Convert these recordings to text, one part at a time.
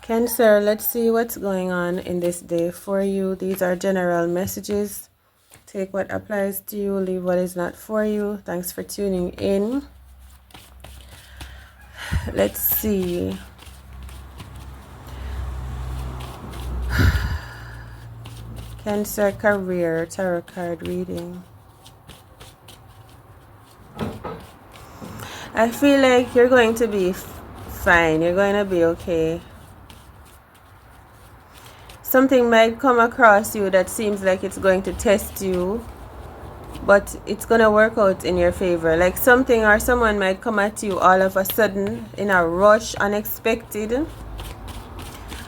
Cancer, let's see what's going on in this day for you. These are general messages. Take what applies to you, leave what is not for you. Thanks for tuning in. Let's see. Cancer career, tarot card reading. I feel like you're going to be fine. You're going to be okay. Something might come across you that seems like it's going to test you, but it's going to work out in your favor. Like something or someone might come at you all of a sudden in a rush, unexpected.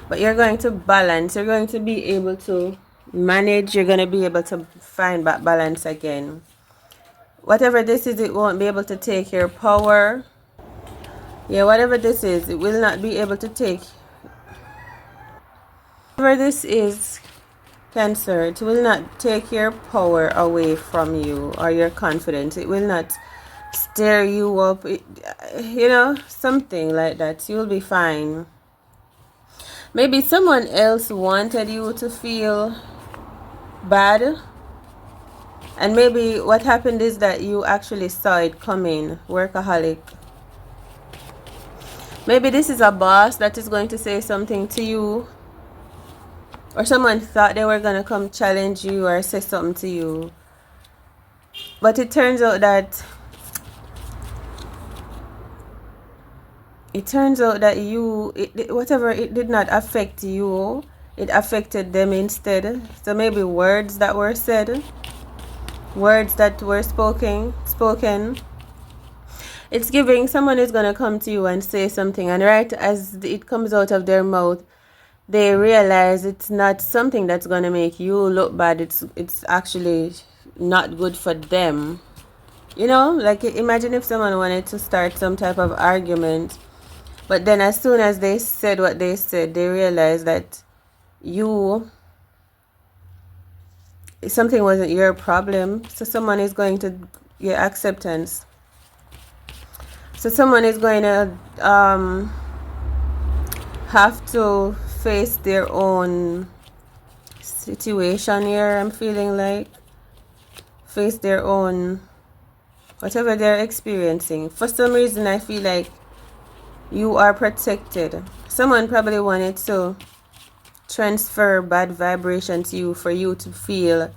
But you're going to balance. You're going to be able to manage. You're going to be able to find that balance again. Whatever this is, it won't be able to take your power. Yeah, whatever this is, it will not be able to take. Whatever this is, Cancer, it will not take your power away from you or your confidence. It will not stir you up. Something like that. You'll be fine. Maybe someone else wanted you to feel bad. And maybe what happened is that you actually saw it coming. Workaholic. Maybe this is a boss that is going to say something to you. Or someone thought they were going to come challenge you or say something to you. But it turns out that whatever, it did not affect you. It affected them instead. So maybe words that were said, words that were spoken. It's giving someone is going to come to you and say something, and right as it comes out of their mouth, they realize it's not something that's going to make you look bad. It's actually not good for them. Like imagine if someone wanted to start some type of argument, but then as soon as they said what they said, they realized that something wasn't your problem. So someone is going to get acceptance. So someone is going to have to face their own situation here. I'm feeling like face their own whatever they're experiencing. For some reason, I feel like you are protected. Someone probably wanted to transfer bad vibration to you for you to feel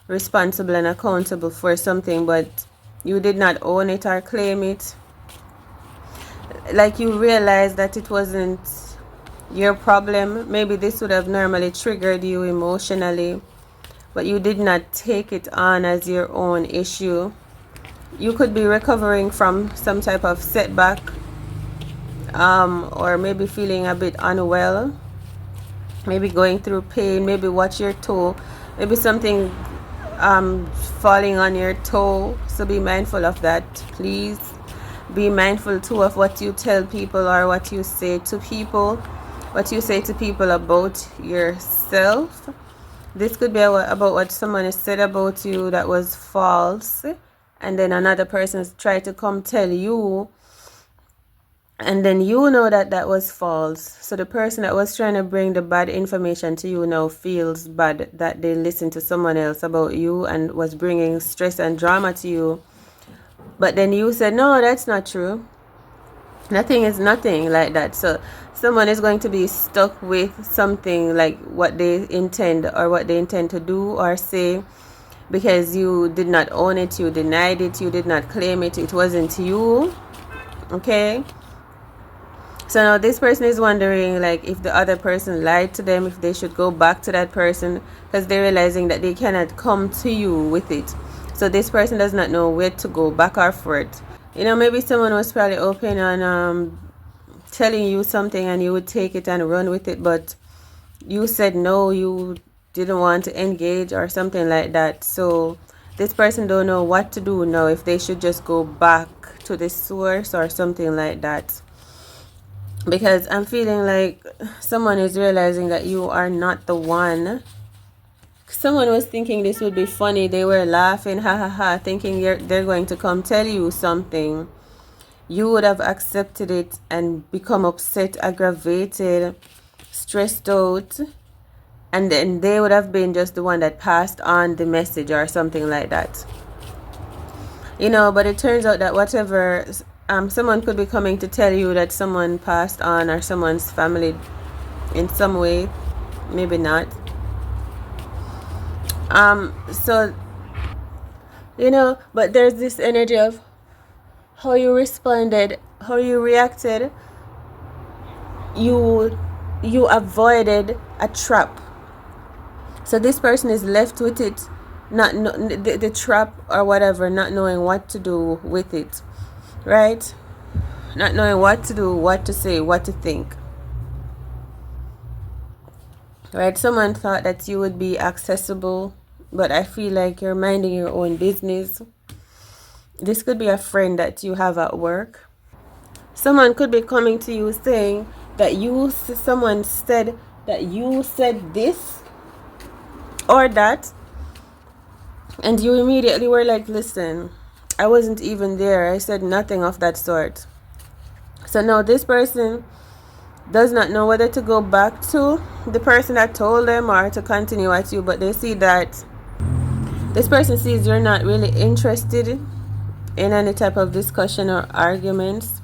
responsible and accountable for something, but you did not own it or claim it. Like you realized that it wasn't your problem. Maybe this would have normally triggered you emotionally, but you did not take it on as your own issue. You could be recovering from some type of setback, or maybe feeling a bit unwell, maybe going through pain, maybe watch your toe, maybe something falling on your toe. So be mindful of that, please. Be mindful too of what you tell people or what you say to people, about yourself. This could be about what someone has said about you that was false, and then another person has tried to come tell you, and then you know that was false. So the person that was trying to bring the bad information to you now feels bad that they listened to someone else about you and was bringing stress and drama to you. But then you said, no, that's not true. Nothing is nothing like that. So someone is going to be stuck with something like what they intend to do or say, because you did not own it, you denied it, you did not claim it, it wasn't you. Okay? So now this person is wondering like if the other person lied to them, if they should go back to that person, because they're realizing that they cannot come to you with it. So this person does not know where to go, back or forth. Maybe someone was probably open on telling you something and you would take it and run with it, but you said no, you didn't want to engage or something like that. So this person don't know what to do now, if they should just go back to the source or something like that. Because I'm feeling like someone is realizing that you are not the one. Someone was thinking this would be funny. They were laughing, ha ha ha, thinking they're going to come tell you something. You would have accepted it and become upset, aggravated, stressed out, and then they would have been just the one that passed on the message or something like that. But it turns out that whatever, someone could be coming to tell you that someone passed on, or someone's family in some way, maybe not. So but there's this energy of how you responded, how you reacted. You avoided a trap. So this person is left with it, not the trap or whatever, not knowing what to do with it, right? Not knowing what to do, what to say, what to think. Right? Someone thought that you would be accessible, but I feel like you're minding your own business. This could be a friend that you have at work. Someone could be coming to you saying that someone said that you said this or that, and you immediately were like, listen, I wasn't even there. I said nothing of that sort. So now this person does not know whether to go back to the person that told them or to continue at you, but they see that this person sees you're not really interested in any type of discussion or arguments.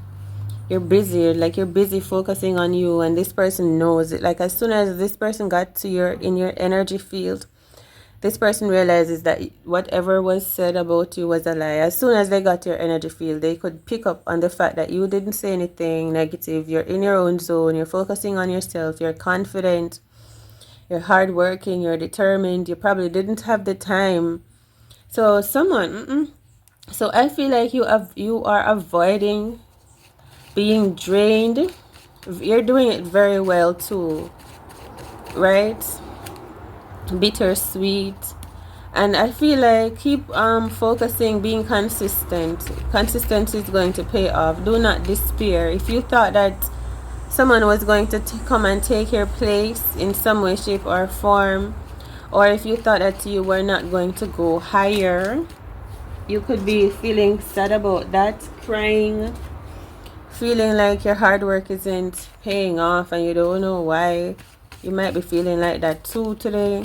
You're busy focusing on you, and this person knows it. Like, as soon as this person got to in your energy field, this person realizes that whatever was said about you was a lie. As soon as they got your energy field, they could pick up on the fact that you didn't say anything negative. You're in your own zone. You're focusing on yourself. You're confident. You're hardworking. You're determined. You probably didn't have the time. So So I feel like you are avoiding being drained. You're doing it very well too, right? Bittersweet. And I feel like keep focusing, being consistent. Consistency is going to pay off. Do not despair. If you thought that someone was going to come and take your place in some way, shape, or form, or if you thought that you were not going to go higher, you could be feeling sad about that, crying, feeling like your hard work isn't paying off and you don't know why. You might be feeling like that too today.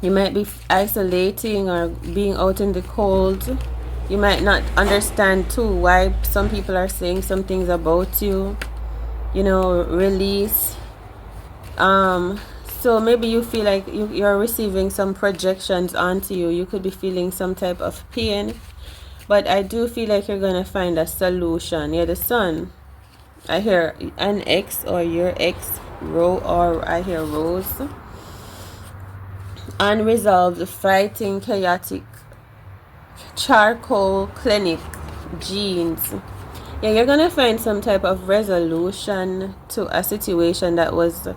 You might be isolating or being out in the cold. You might not understand too why some people are saying some things about you. Release. So maybe you feel like you're receiving some projections onto you. You could be feeling some type of pain. But I do feel like you're going to find a solution. You're the sun. I hear an ex or your ex, or I hear Rose. Unresolved, fighting, chaotic, charcoal, clinic, jeans. Yeah, you're going to find some type of resolution to a situation that was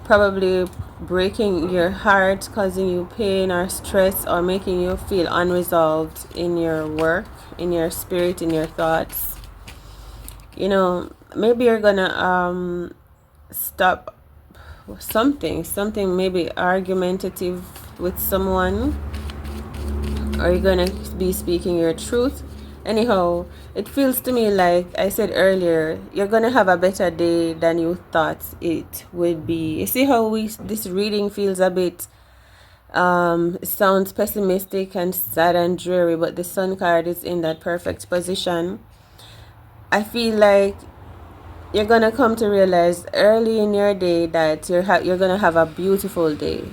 probably breaking your heart, causing you pain or stress, or making you feel unresolved in your work, in your spirit, in your thoughts. Maybe you're gonna stop something maybe argumentative with someone, or you're gonna be speaking your truth. Anyhow, it feels to me like I said earlier, you're gonna have a better day than you thought it would be. You see how this reading feels a bit it sounds pessimistic and sad and dreary, but the sun card is in that perfect position. I feel like you're gonna come to realize early in your day that you're gonna have a beautiful day.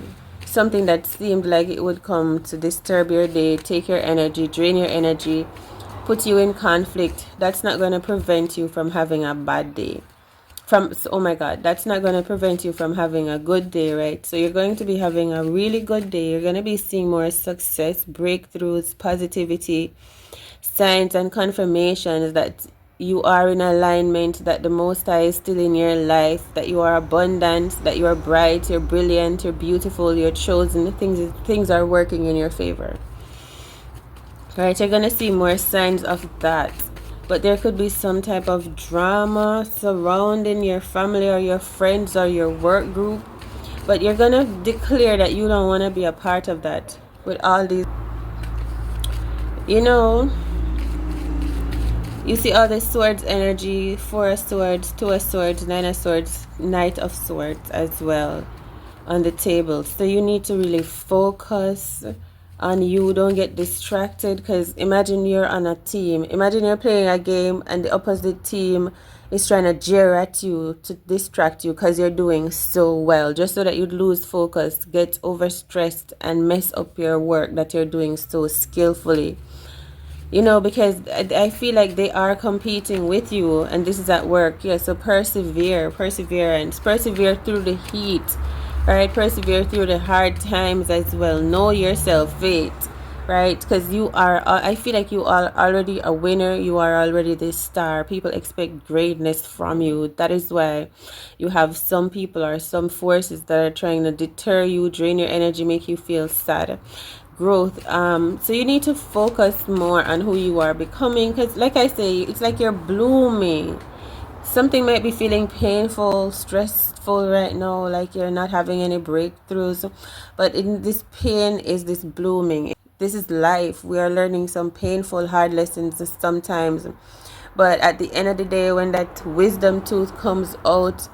Something that seemed like it would come to disturb your day, take your energy, drain your energy, put you in conflict. That's not gonna prevent you from having a bad day. Oh my God, that's not gonna prevent you from having a good day, right? So you're going to be having a really good day. You're gonna be seeing more success, breakthroughs, positivity, signs and confirmations that you are in alignment, that the Most High is still in your life, that you are abundant, that you are bright, you're brilliant, you're beautiful, you're chosen. Things are working in your favor. Right? You're going to see more signs of that. But there could be some type of drama surrounding your family or your friends or your work group. But you're going to declare that you don't want to be a part of that with all these. You see all the swords energy, 4 of swords, 2 of swords, 9 of swords, knight of swords as well on the table. So you need to really focus on you. Don't get distracted, because imagine you're on a team. Imagine you're playing a game and the opposite team is trying to jeer at you to distract you because you're doing so well, just so that you'd lose focus, get overstressed, and mess up your work that you're doing so skillfully. Because I feel like they are competing with you, and this is at work. Yeah, so perseverance, persevere through the heat, right? Persevere through the hard times as well. Know yourself, faith, right? Because you are, I feel like you are already a winner. You are already the star. People expect greatness from you. That is why you have some people or some forces that are trying to deter you, drain your energy, make you feel sad. Growth, so you need to focus more on who you are becoming, because like I say, it's like you're blooming. Something might be feeling painful, stressful right now, like you're not having any breakthroughs, but in this pain is this blooming. This is life. We are learning some painful, hard lessons sometimes, but at the end of the day, when that wisdom tooth comes out,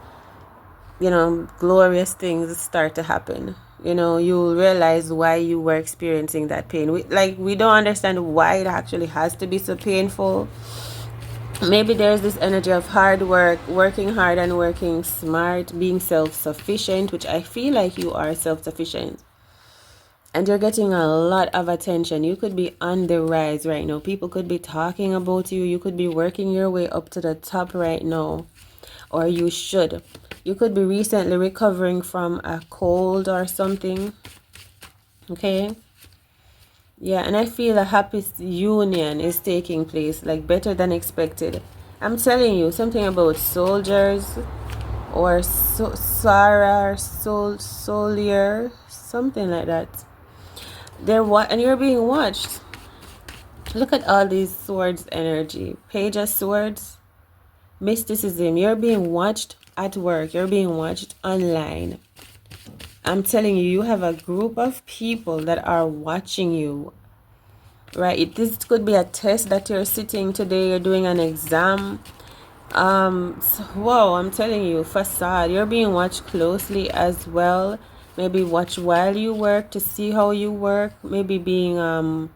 glorious things start to happen. You'll realize why you were experiencing that pain. We don't understand why it actually has to be so painful. Maybe there's this energy of hard work, working hard and working smart, being self-sufficient, which I feel like you are self-sufficient. And you're getting a lot of attention. You could be on the rise right now. People could be talking about you. You could be working your way up to the top right now. Or you should. You could be recently recovering from a cold or something. Okay? Yeah, and I feel a happy union is taking place, like better than expected. I'm telling you something about soldiers or Sarah, Solier, something like that. And you're being watched. Look at all these swords energy. Page of Swords, mysticism. You're being watched at work. You're being watched online. I'm telling you, you have a group of people that are watching you, right? This could be a test that you're sitting today. You're doing an exam. Whoa, I'm telling you, facade. You're being watched closely as well. Maybe watch while you work to see how you work. Maybe being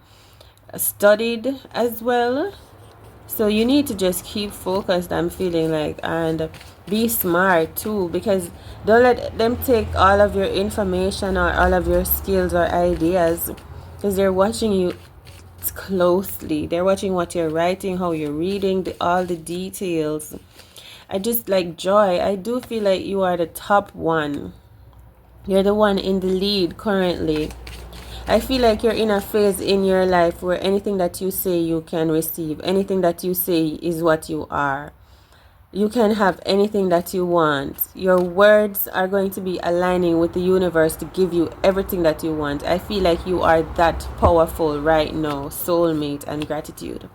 studied as well. So you need to just keep focused, I'm feeling like, and be smart too, because don't let them take all of your information or all of your skills or ideas, because they're watching you closely. They're watching what you're writing, how you're reading, all the details. I just like Joy. I do feel like you are the top one. You're the one in the lead currently. I feel like you're in a phase in your life where anything that you say you can receive. Anything that you say is what you are. You can have anything that you want. Your words are going to be aligning with the universe to give you everything that you want. I feel like you are that powerful right now. Soulmate and gratitude.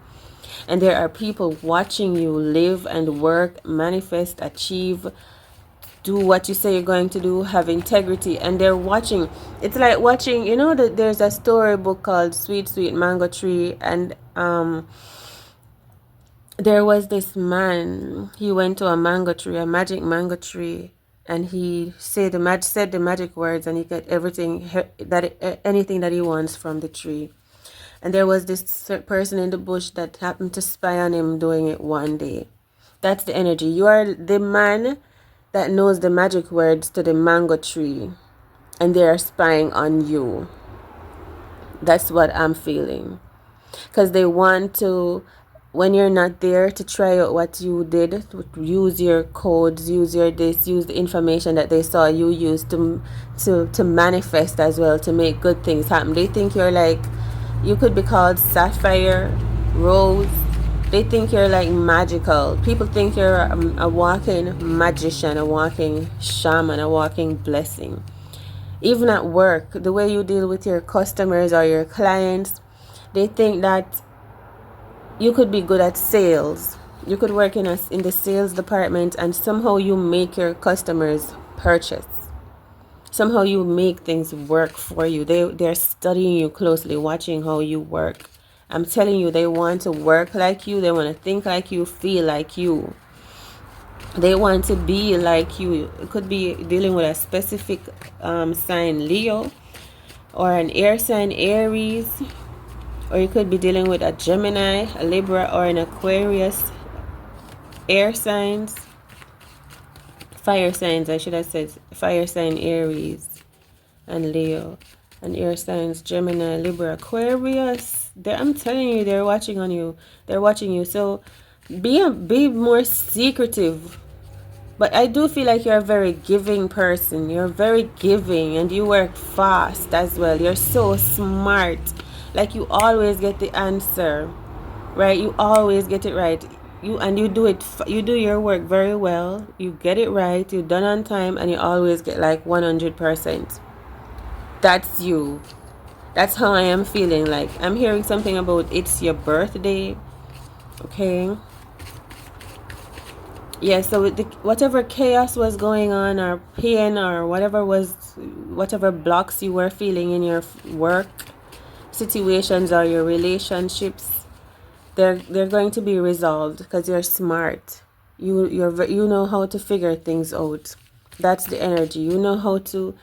And there are people watching you live and work, manifest, achieve, do what you say you're going to do, have integrity, and they're watching. It's like watching, that there's a storybook called Sweet Sweet Mango Tree, and there was this man. He went to a mango tree, a magic mango tree, and he said the magic words, and he got anything that he wants from the tree. And there was this person in the bush that happened to spy on him doing it one day. That's the energy. You are the man that knows the magic words to the mango tree, and they are spying on you. That's what I'm feeling. Because they want to, when you're not there, to try out what you did, use your codes, use the information that they saw you use to manifest as well, to make good things happen. They think you're like, you could be called Sapphire, Rose. They think you're like magical. People think you're a walking magician, a walking shaman, a walking blessing. Even at work, the way you deal with your customers or your clients, they think that you could be good at sales. You could work in the sales department, and somehow you make your customers purchase. Somehow you make things work for you. They're studying you closely, watching how you work I'm telling you, they want to work like you. They want to think like you, feel like you. They want to be like you. It could be dealing with a specific sign, Leo, or an air sign, Aries, or you could be dealing with a Gemini, a Libra, or an Aquarius. Air signs, fire signs, I should have said fire sign, Aries and Leo, and air signs, Gemini, Libra, Aquarius. I'm telling you, they're watching on you. They're watching you. So be more secretive. But I do feel like you're a very giving person. You're very giving, and you work fast as well. You're so smart. Like, you always get the answer, right? You always get it right. You do it. You do your work very well. You get it right. You done on time, and you always get like 100%. That's you. That's how I am feeling. Like, I'm hearing something about it's your birthday. Okay. Yeah, so whatever chaos was going on, or pain, or whatever blocks you were feeling in your work situations or your relationships, they're going to be resolved because you're smart. You know how to figure things out. That's the energy. You know how to,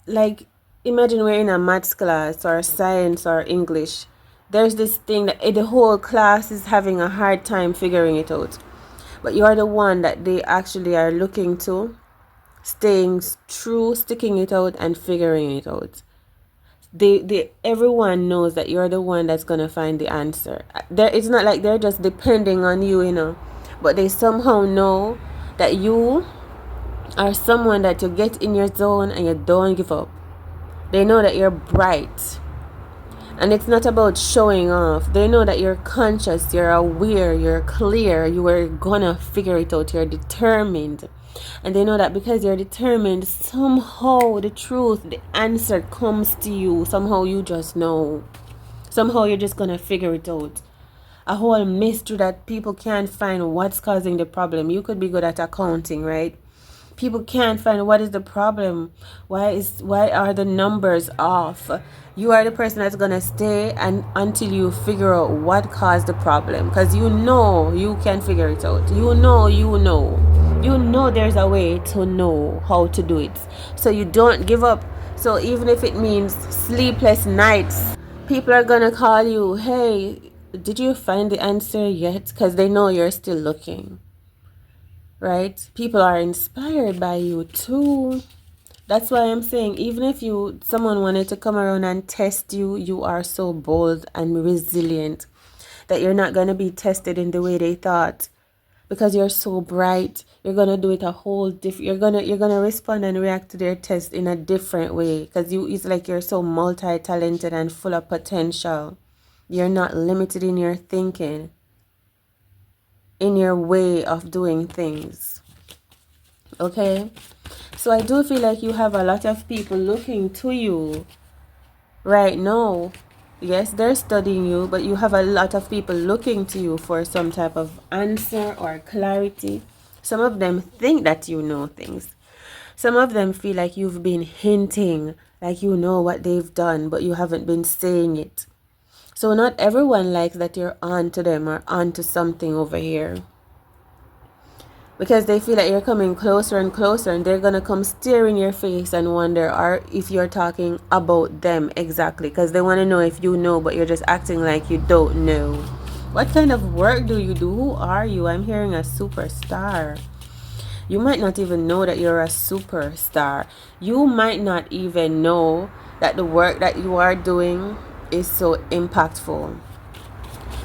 like, imagine we're in a maths class or science or English. There's this thing that the whole class is having a hard time figuring it out. But you're the one that they actually are looking to, staying true, sticking it out and figuring it out. Everyone knows that you're the one that's gonna find the answer. It's not like they're just depending on you, but they somehow know that you are someone that you get in your zone and you don't give up. They know that you're bright. And it's not about showing off. They know that you're conscious, you're aware, you're clear, you are gonna figure it out, you're determined. And they know that because you're determined, somehow the truth, the answer comes to you. Somehow you just know. Somehow you're just gonna figure it out. A whole mystery that people can't find what's causing the problem. You could be good at accounting, right? People can't find what is the problem. Why are the numbers off? You are the person that's gonna stay and until you figure out what caused the problem, because you know you can figure it out. You know there's a way to know how to do it, so you don't give up. So even if it means sleepless nights, people are gonna call you, hey, did you find the answer yet? Because they know you're still looking. Right? People are inspired by you too. That's why I'm saying, even if someone wanted to come around and test you, you are so bold and resilient that you're not going to be tested in the way they thought, because you're so bright. You're going to do it a whole different, you're going to respond and react to their test in a different way, because it's like you're so multi-talented and full of potential. You're not limited in your thinking, in your way of doing things. Okay? So I do feel like you have a lot of people looking to you right now. Yes, they're studying you, but you have a lot of people looking to you for some type of answer or clarity. Some of them think that you know things. Some of them feel like you've been hinting, like you know what they've done, but you haven't been saying it. So not everyone likes that you're on to them or on to something over here, because they feel that you're coming closer and closer, and they're gonna come stare in your face and wonder if you're talking about them exactly, because they want to know if you know, but you're just acting like you don't know. What kind of work do you do? Who are you? I'm hearing a superstar. You might not even know that you're a superstar. You might not even know that the work that you are doing is so impactful.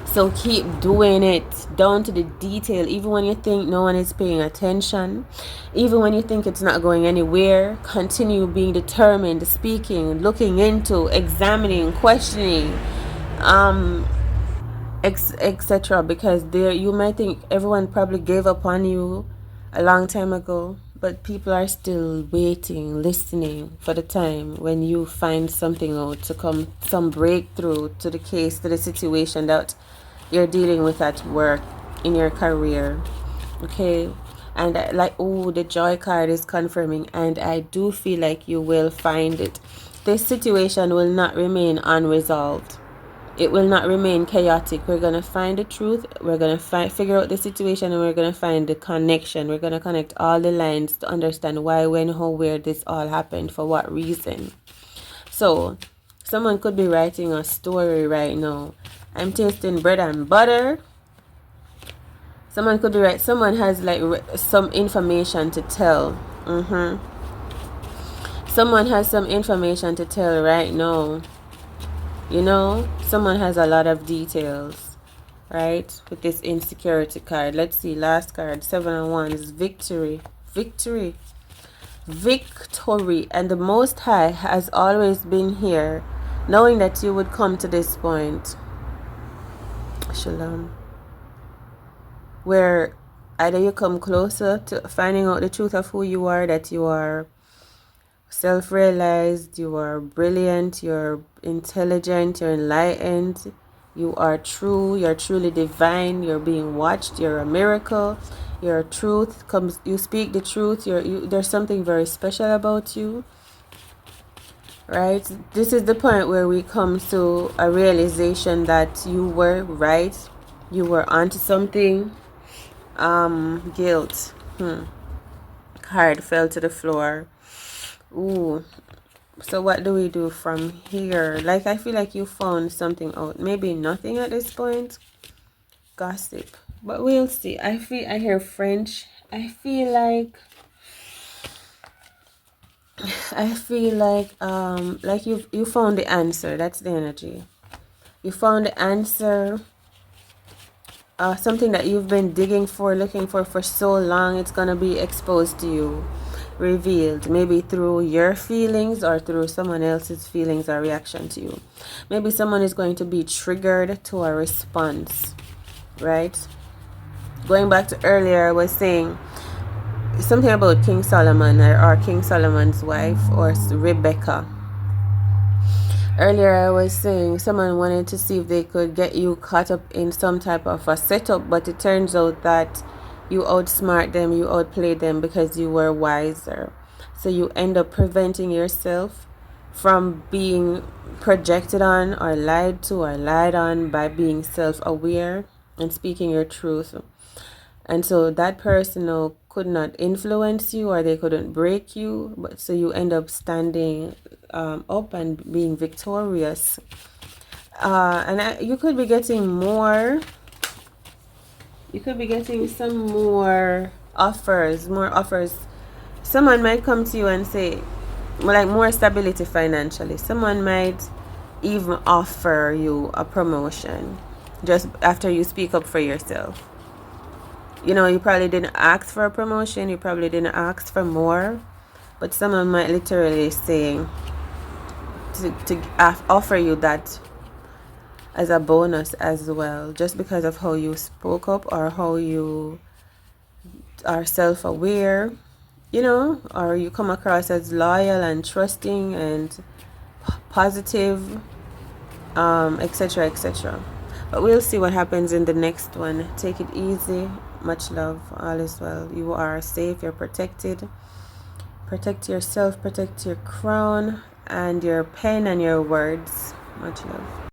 So keep doing it down to the detail, even when you think no one is paying attention, even when you think it's not going anywhere. Continue being determined, speaking, looking into, examining, questioning, etc. Because you might think everyone probably gave up on you a long time ago, but people are still waiting, listening for the time when you find something out, to come some breakthrough to the case, to the situation that you're dealing with at work, in your career. Okay? And the joy card is confirming, and I do feel like you will find it. This situation will not remain unresolved. it will not remain chaotic. We're going to find the truth. We're going to figure out the situation, and we're going to find the connection. We're going to connect all the lines to understand why, when, how, where this all happened, for what reason. So someone could be writing a story right now. I'm tasting bread and butter. Someone could be someone has like some information to tell. Someone has some information to tell right now. Someone has a lot of details, right? With this insecurity card. Let's see, last card, 7 of Wands, victory. Victory. And the Most High has always been here, knowing that you would come to this point. Shalom. Where either you come closer to finding out the truth of who you are, that you are self-realized, you are brilliant, you're intelligent, you're enlightened, you are true, you're truly divine, you're being watched, you're a miracle, your truth comes, you speak the truth, there's something very special about you, right? This is the point where we come to a realization that you were right, you were onto something. Guilt. Card fell to the floor. Ooh. So what do we do from here? Like, I feel like you found something out. Maybe nothing at this point. Gossip. But we'll see. I hear French. I feel like you found the answer. That's the energy. You found the answer. Something that you've been digging for, looking for so long, it's gonna be exposed to you, revealed, maybe through your feelings or through someone else's feelings or reaction to you. Maybe someone is going to be triggered to a response, right? Going back to earlier, I was saying something about King Solomon or King Solomon's wife, or Rebecca. Earlier I was saying someone wanted to see if they could get you caught up in some type of a setup, but it turns out that you outsmart them, you outplayed them because you were wiser. So you end up preventing yourself from being projected on or lied to or lied on by being self-aware and speaking your truth. And so that person could not influence you, or they couldn't break you, but so you end up standing up and being victorious. You could be getting more. You could be getting some more offers. Someone might come to you and say, like, more stability financially. Someone might even offer you a promotion just after you speak up for yourself. You probably didn't ask for a promotion, you probably didn't ask for more, but someone might literally say to offer you that as a bonus as well, just because of how you spoke up or how you are self-aware, or you come across as loyal and trusting and positive, etc., etc. But we'll see what happens in the next one. Take it easy. Much love. All is well. You are safe. You're protected. Protect yourself. Protect your crown and your pen and your words. Much love.